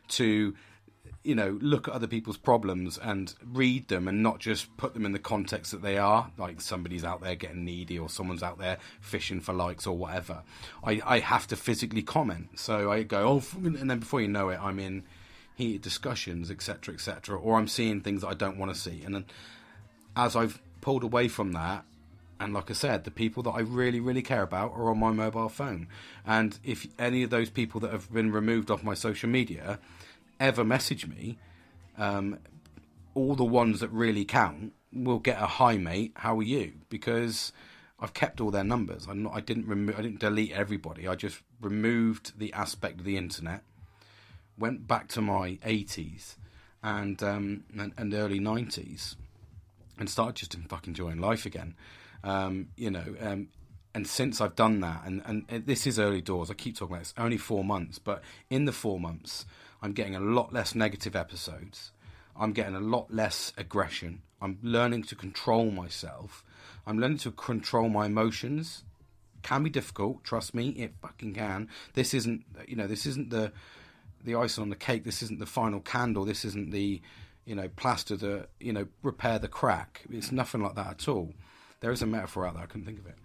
to look at other people's problems and read them, and not just put them in the context that they are, like somebody's out there getting needy, or someone's out there fishing for likes or whatever. I have to physically comment. So I go, and then before you know it, I'm in heated discussions, etc., or I'm seeing things that I don't want to see. And then as I've pulled away from that, and like I said, the people that I really, really care about are on my mobile phone. And if any of those people that have been removed off my social media ever message me, all the ones that really count will get a "hi mate, how are you?" Because I've kept all their numbers. I didn't delete everybody. I just removed the aspect of the internet, went back to my 80s and early 90s, and started just fucking enjoying life again. And since I've done that, and this is early doors, I keep talking about this, only 4 months, but in the 4 months, I'm getting a lot less negative episodes. I'm getting a lot less aggression. I'm learning to control myself. I'm learning to control my emotions. Can be difficult, trust me, it fucking can. This isn't the icing on the cake. This isn't the final candle. This isn't the, plaster to, repair the crack. It's nothing like that at all. There is a metaphor out there, I couldn't think of it.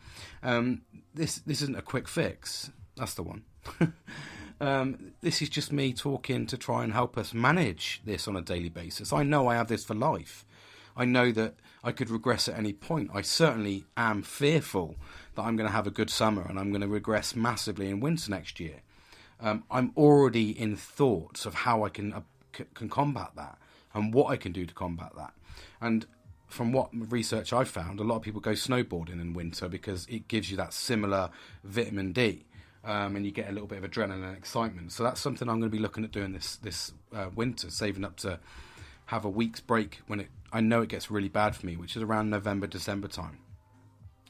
This isn't a quick fix. That's the one. This is just me talking to try and help us manage this on a daily basis. I know I have this for life. I know that I could regress at any point. I certainly am fearful that I'm going to have a good summer and I'm going to regress massively in winter next year. I'm already in thoughts of how I can combat that, and what I can do to combat that. And from what research I've found, a lot of people go snowboarding in winter because it gives you that similar vitamin D, and you get a little bit of adrenaline and excitement. So that's something I'm going to be looking at doing this winter, saving up to have a week's break when I know it gets really bad for me, which is around November, December time.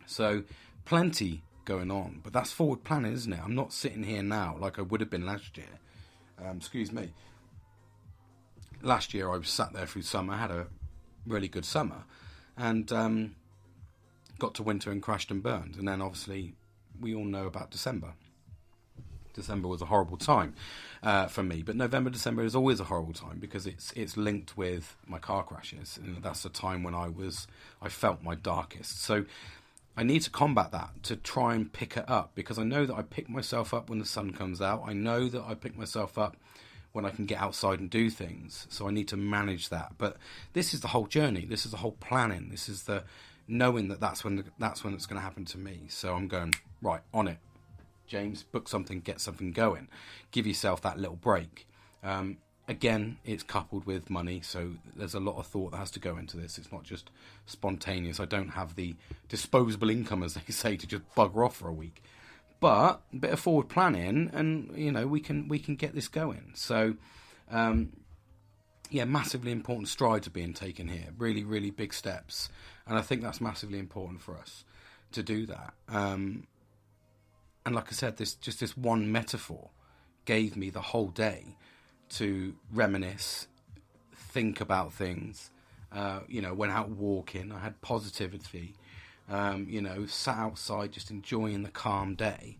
So plenty going on, but that's forward planning, isn't it? I'm not sitting here now like I would have been last year. Excuse me. Last year I was sat there through summer, had a really good summer, and got to winter and crashed and burned. And then obviously we all know about December. December was a horrible time for me, but November, December is always a horrible time because it's linked with my car crashes, and that's the time when I felt my darkest. So I need to combat that, to try and pick it up, because I know that I pick myself up when the sun comes out. I know that I pick myself up when I can get outside and do things. So I need to manage that. But this is the whole journey. This is the whole planning. This is the knowing that that's when it's going to happen to me. So I'm going, right, on it. James, book something, get something going. Give yourself that little break. Again, it's coupled with money, so there's a lot of thought that has to go into this. It's not just spontaneous. I don't have the disposable income, as they say, to just bugger off for a week. But a bit of forward planning, and we can get this going. So, massively important strides are being taken here. Really, really big steps, and I think that's massively important for us to do that. And like I said, this one metaphor gave me the whole day to reminisce, think about things. Went out walking. I had positivity. Sat outside just enjoying the calm day,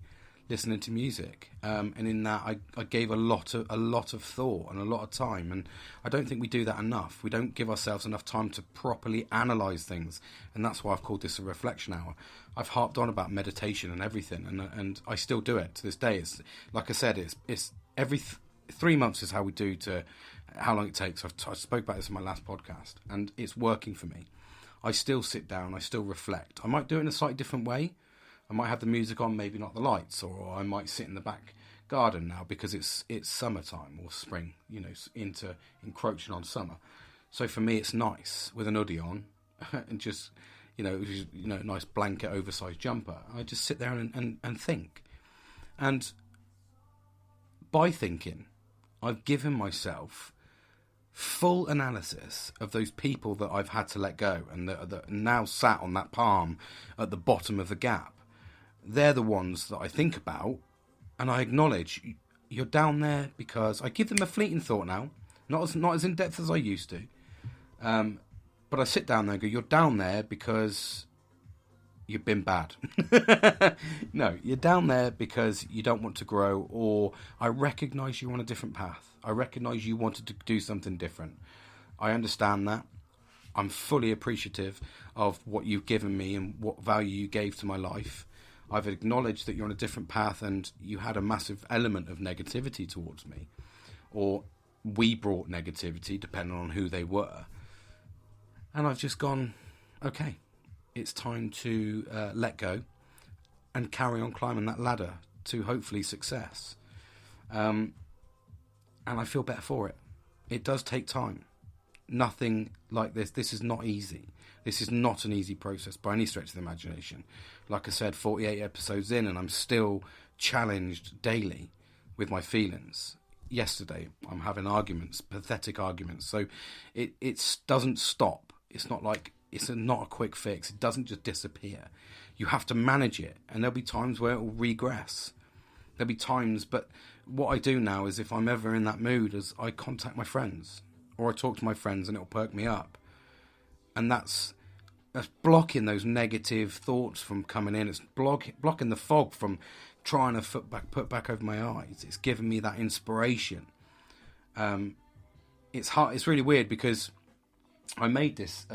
listening to music. And in that, I gave a lot of thought and a lot of time. And I don't think we do that enough. We don't give ourselves enough time to properly analyse things. And that's why I've called this a reflection hour. I've harped on about meditation and everything, and I still do it to this day. It's like I said, it's every 3 months is how we do to how long it takes. I spoke about this in my last podcast, and it's working for me. I still sit down, I still reflect. I might do it in a slightly different way. I might have the music on, maybe not the lights, or I might sit in the back garden now because it's summertime or spring, into encroaching on summer. So for me, it's nice with an hoodie on and just, nice blanket, oversized jumper. I just sit there and think. And by thinking, I've given myself full analysis of those people that I've had to let go and that are now sat on that palm at the bottom of the gap. They're the ones that I think about, and I acknowledge you're down there because I give them a fleeting thought now, not as in depth as I used to, but I sit down there and go, you're down there because you've been bad. No, you're down there because you don't want to grow, or I recognise you're on a different path. I recognise you wanted to do something different. I understand that. I'm fully appreciative of what you've given me and what value you gave to my life. I've acknowledged that you're on a different path and you had a massive element of negativity towards me, or we brought negativity depending on who they were. And I've just gone, okay, it's time to let go and carry on climbing that ladder to hopefully success. And I feel better for it. It does take time. Nothing like this. This is not easy. This is not an easy process by any stretch of the imagination. Like I said, 48 episodes in, and I'm still challenged daily with my feelings. Yesterday, I'm having arguments, pathetic arguments. So it doesn't stop. It's not like it's not a quick fix. It doesn't just disappear. You have to manage it, and there'll be times where it will regress. There'll be times, but what I do now is if I'm ever in that mood, is I contact my friends, or I talk to my friends, and it'll perk me up. And that's blocking those negative thoughts from coming in. It's blocking the fog from trying to put back over my eyes. It's giving me that inspiration. It's hard. It's really weird because I made this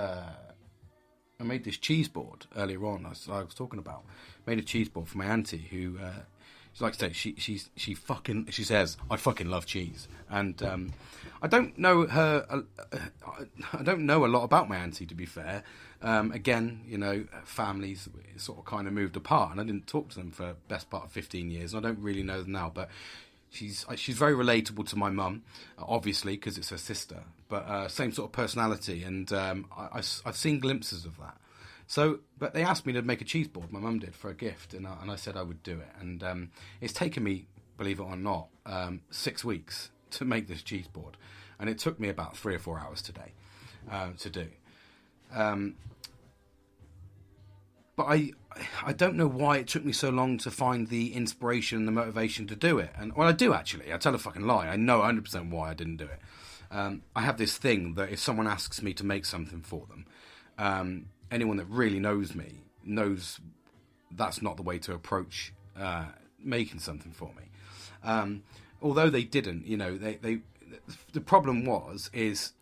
cheese board earlier on. I was talking about. Made a cheese board for my auntie who. She likes to say she says I fucking love cheese, and I don't know her. I don't know a lot about my auntie, to be fair. Again, families sort of kind of moved apart, and I didn't talk to them for the best part of 15 years. And I don't really know them now, but she's very relatable to my mum, obviously because it's her sister, but same sort of personality, and I've seen glimpses of that. So, but they asked me to make a cheese board, my mum did, for a gift, and I said I would do it. And it's taken me, believe it or not, 6 weeks to make this cheese board. And it took me about 3 or 4 hours today to do. But I don't know why it took me so long to find the inspiration and the motivation to do it. And well, I do actually. I tell a fucking lie. I know 100% why I didn't do it. I have this thing that if someone asks me to make something for anyone that really knows me knows that's not the way to approach making something for me. Although they didn't, the problem is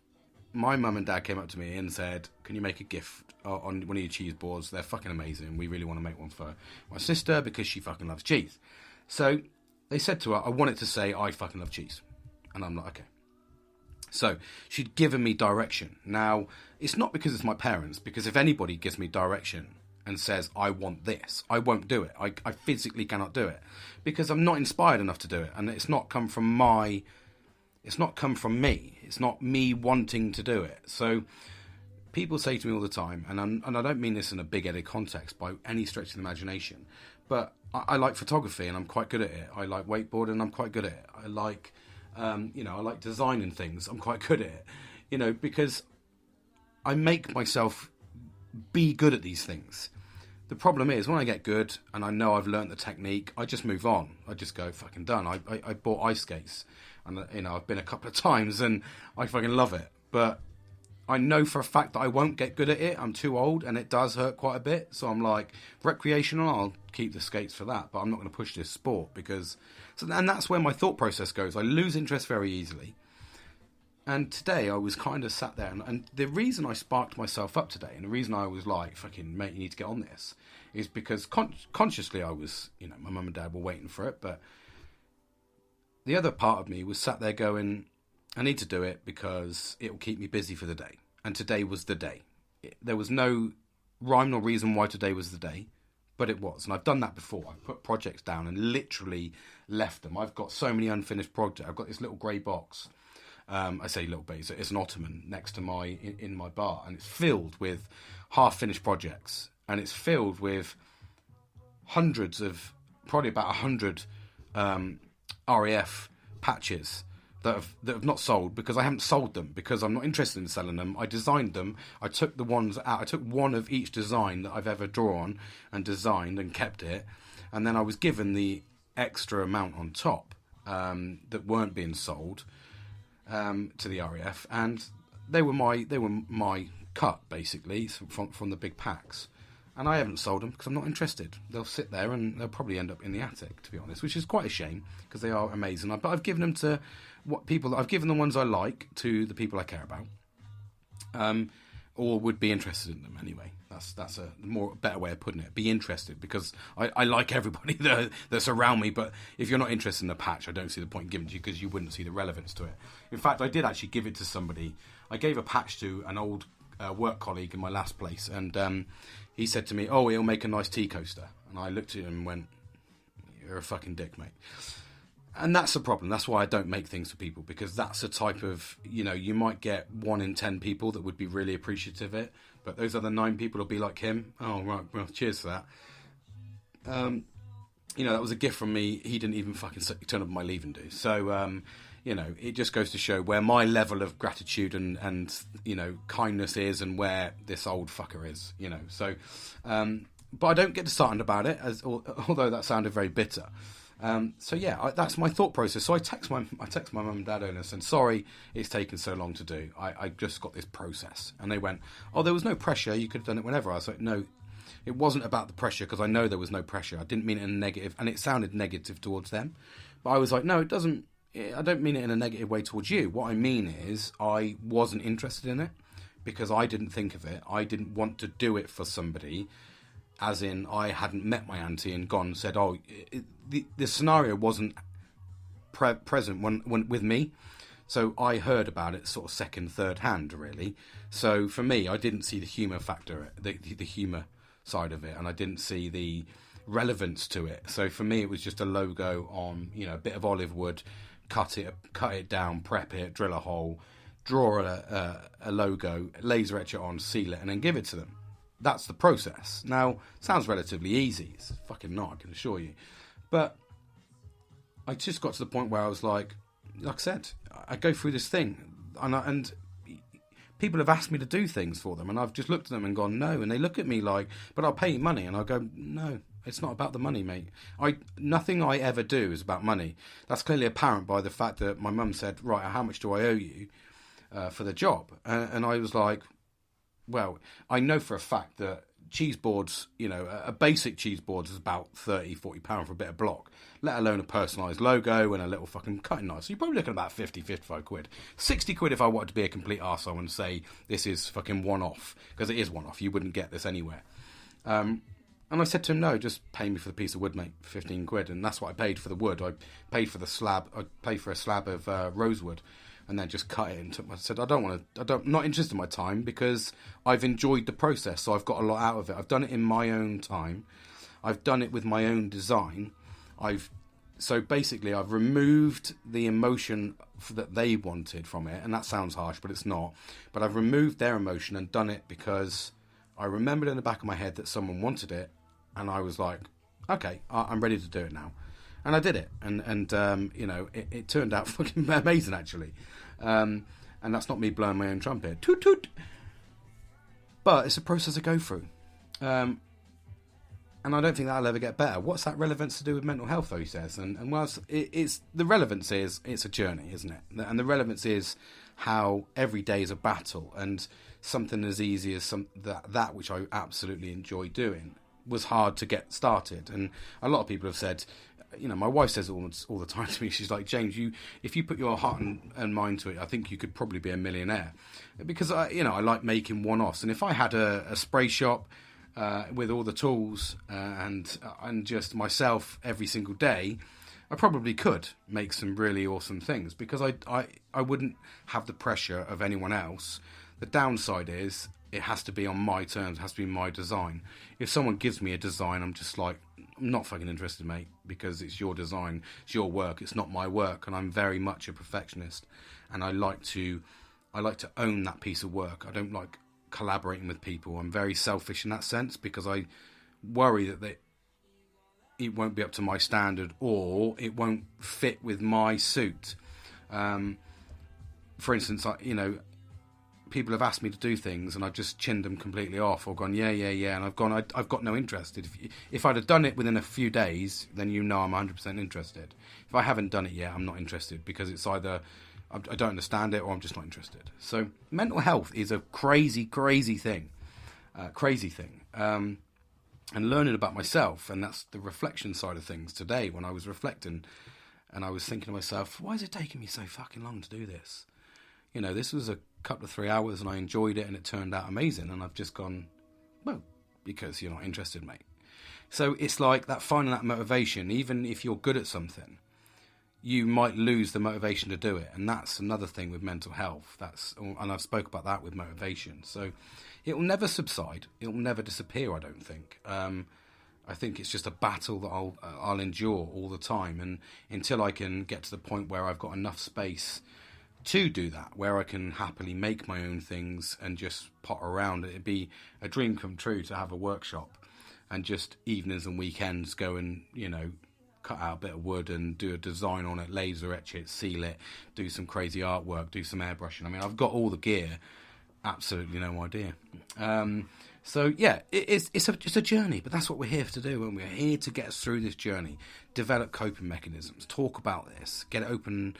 my mum and dad came up to me and said, can you make a gift on one of your cheese boards? They're fucking amazing. We really want to make one for my sister because she fucking loves cheese. So they said to her, I want it to say, I fucking love cheese. And I'm like, okay. So she'd given me direction. Now, it's not because it's my parents, because if anybody gives me direction and says, I want this, I won't do it. I physically cannot do it because I'm not inspired enough to do it. And it's not come from me. It's not me wanting to do it. So people say to me all the time, and I don't mean this in a big-headed context by any stretch of the imagination, but I like photography and I'm quite good at it. I like wakeboarding and I'm quite good at it. I like, I like designing things. I'm quite good at it, because I make myself be good at these things. The problem is when I get good and I know I've learnt the technique, I just move on. I just go fucking done. I bought ice skates and, I've been a couple of times and I fucking love it. But I know for a fact that I won't get good at it. I'm too old and it does hurt quite a bit. So I'm like, recreational, I'll keep the skates for that. But I'm not going to push this sport and that's where my thought process goes. I lose interest very easily. And today I was kind of sat there, and the reason I sparked myself up today, and the reason I was like, fucking mate, you need to get on this, is because consciously I was, my mum and dad were waiting for it, but the other part of me was sat there going, I need to do it because it will keep me busy for the day. And today was the day. There was no rhyme nor reason why today was the day, but it was. And I've done that before. I've put projects down and literally left them. I've got so many unfinished projects. I've got this little grey box. I say little bit, it's an ottoman next to in my bar, and it's filled with half-finished projects, and it's filled with hundreds of, probably about 100 RAF patches that have not sold because I haven't sold them because I'm not interested in selling them. I designed them. I took the ones out. I took one of each design that I've ever drawn and designed and kept it, and then I was given the extra amount on top that weren't being sold. To the RAF, and they were my cut basically from the big packs, and I haven't sold them because I'm not interested. They'll sit there and they'll probably end up in the attic, to be honest, which is quite a shame because they are amazing. But I've given them to I've given the ones I like to the people I care about, or would be interested in them anyway. That's a better way of putting it. Be interested, because I like everybody that's around me, but if you're not interested in a patch, I don't see the point in giving it to you because you wouldn't see the relevance to it. In fact, I did actually give it to somebody. I gave a patch to an old work colleague in my last place, and he said to me, oh, he'll make a nice tea coaster. And I looked at him and went, you're a fucking dick, mate. And that's the problem. That's why I don't make things for people, because that's a type of, you might get 1 in 10 people that would be really appreciative of it, but those other 9 people will be like him. Oh, right, well, cheers for that. That was a gift from me. He didn't even fucking turn up my leaving do. So, it just goes to show where my level of gratitude and kindness is and where this old fucker is, So, but I don't get disheartened about it, although that sounded very bitter. That's my thought process. So I text my mum and dad and said, sorry, it's taken so long to do. I just got this process. And they went, oh, there was no pressure. You could have done it whenever. I was like, no, it wasn't about the pressure, because I know there was no pressure. I didn't mean it in a negative, and it sounded negative towards them. But I was like, no, it doesn't. I don't mean it in a negative way towards you. What I mean is I wasn't interested in it because I didn't think of it. I didn't want to do it for somebody, as in I hadn't met my auntie and gone and said, oh, the scenario wasn't present when with me. So I heard about it sort of second, third hand, really. So for me, I didn't see the humour factor, the humour side of it, and I didn't see the relevance to it. So for me, it was just a logo on, a bit of olive wood, cut it down, prep it, drill a hole, draw a logo, laser etch it on, seal it, and then give it to them. That's the process. Now, sounds relatively easy. It's fucking not, I can assure you. But I just got to the point where I was like I said, I go through this thing, and people have asked me to do things for them, and I've just looked at them and gone, no. And they look at me like, but I'll pay you money. And I go, no, it's not about the money, mate. Nothing I ever do is about money. That's clearly apparent by the fact that my mum said, right, how much do I owe you for the job? And I was like, well, I know for a fact that cheese boards, a basic cheese board is about £30-40 for a bit of block, let alone a personalised logo and a little fucking cutting knife. So you're probably looking at about 50-55 quid. 60 quid if I wanted to be a complete arsehole and say this is fucking one-off, because it is one-off. You wouldn't get this anywhere. And I said to him, no, just pay me for the piece of wood, mate, 15 quid. And that's what I paid for the wood. I paid for the slab. I paid for a slab of rosewood. And then just cut it and I said, I'm not interested in my time, because I've enjoyed the process, so I've got a lot out of it. I've done it in my own time. I've done it with my own design. So basically I've removed the emotion that they wanted from it, and that sounds harsh, but it's not. But I've removed their emotion and done it because I remembered in the back of my head that someone wanted it, and I was like, okay, I'm ready to do it now. And I did it, and it turned out fucking amazing, actually. And that's not me blowing my own trumpet. Toot toot. But it's a process to go through. And I don't think that'll ever get better. What's that relevance to do with mental health, though, he says? And well, it's the relevance is it's a journey, isn't it? And the relevance is how every day is a battle, and something as easy as that which I absolutely enjoy doing was hard to get started. And a lot of people have said, my wife says it all the time to me. She's like, James, if you put your heart and mind to it, I think you could probably be a millionaire. Because I like making one-offs. And if I had a spray shop with all the tools and just myself every single day, I probably could make some really awesome things, because I wouldn't have the pressure of anyone else. The downside is it has to be on my terms. It has to be my design. If someone gives me a design, I'm just like, I'm not fucking interested, mate, because it's your design, it's your work, it's not my work, and I'm very much a perfectionist, and I like to own that piece of work. I don't like collaborating with people. I'm very selfish in that sense, because I worry that it won't be up to my standard, or it won't fit with my suit. For instance, people have asked me to do things, and I've just chinned them completely off, or gone, yeah, and I've got no interest. If I'd have done it within a few days, then I'm 100% interested. If I haven't done it yet, I'm not interested, because it's either I don't understand it, or I'm just not interested. So mental health is a crazy thing, and learning about myself, and that's the reflection side of things today. When I was reflecting, and I was thinking to myself, why is it taking me so fucking long to do this? This was a couple of 3 hours, and I enjoyed it, and it turned out amazing. And I've just gone, well, because you're not interested, mate. So it's like that, finding that motivation. Even if you're good at something, you might lose the motivation to do it. And that's another thing with mental health. And I've spoke about that with motivation. So it will never subside. It will never disappear, I don't think. I think it's just a battle that I'll endure all the time. And until I can get to the point where I've got enough space to do that, where I can happily make my own things and just potter around. It'd be a dream come true to have a workshop and just evenings and weekends go and, cut out a bit of wood and do a design on it, laser etch it, seal it, do some crazy artwork, do some airbrushing. I mean, I've got all the gear, absolutely no idea. So yeah, it's just a journey, but that's what we're here to do, and we're here to get us through this journey, develop coping mechanisms, talk about this, get it open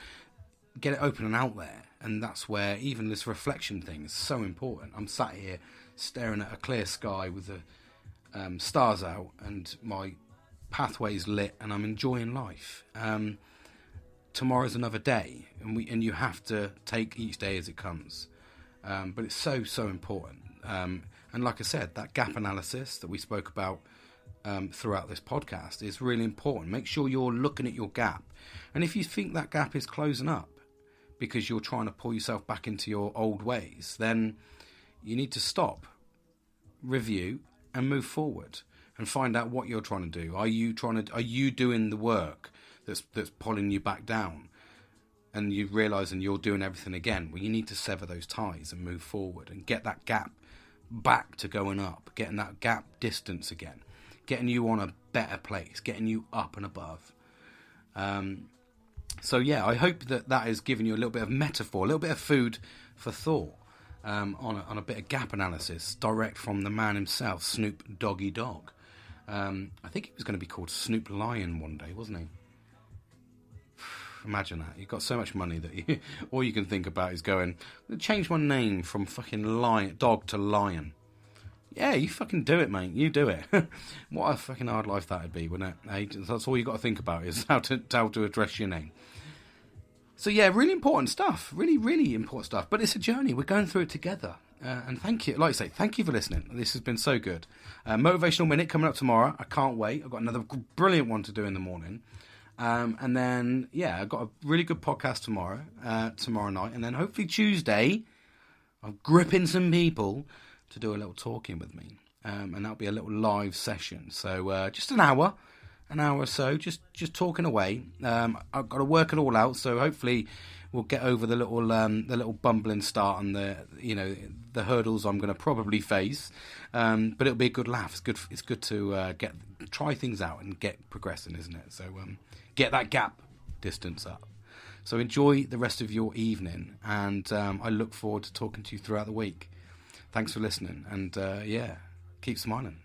and out there. And that's where even this reflection thing is so important. I'm sat here staring at a clear sky with the stars out, and my pathway's lit, and I'm enjoying life. Tomorrow's another day, and you have to take each day as it comes. But it's so important. And like I said, that gap analysis that we spoke about throughout this podcast is really important. Make sure you're looking at your gap, and if you think that gap is closing up because you're trying to pull yourself back into your old ways, then you need to stop, review, and move forward, and find out what you're trying to do. Are you doing the work that's pulling you back down, and you realising you're doing everything again? Well, you need to sever those ties and move forward and get that gap back to going up, getting that gap distance again, getting you on a better place, getting you up and above. So yeah, I hope that has given you a little bit of metaphor, a little bit of food for thought on a bit of gap analysis, direct from the man himself, Snoop Doggy Dogg. I think he was going to be called Snoop Lion one day, wasn't he? Imagine that. You've got so much money that all you can think about is going, change my name from fucking dog to lion. yeah, you fucking do it, mate. You do it. What a fucking hard life that'd be, wouldn't it? Hey, that's all you got to think about is how to address your name. So yeah, really important stuff. Really, really important stuff. But it's a journey. We're going through it together. And thank you. Like I say, thank you for listening. This has been so good. Motivational Minute coming up tomorrow. I can't wait. I've got another brilliant one to do in the morning. And then, yeah, I've got a really good podcast tomorrow night. And then hopefully Tuesday, I'm gripping some people to do a little talking with me. And that'll be a little live session. So just an hour or so, just talking away. I've got to work it all out, so hopefully we'll get over the little bumbling start and the hurdles I'm going to probably face. But it'll be a good laugh. It's good to try things out and get progressing, isn't it? So get that gap distance up. So enjoy the rest of your evening, and I look forward to talking to you throughout the week. Thanks for listening, and yeah, keep smiling.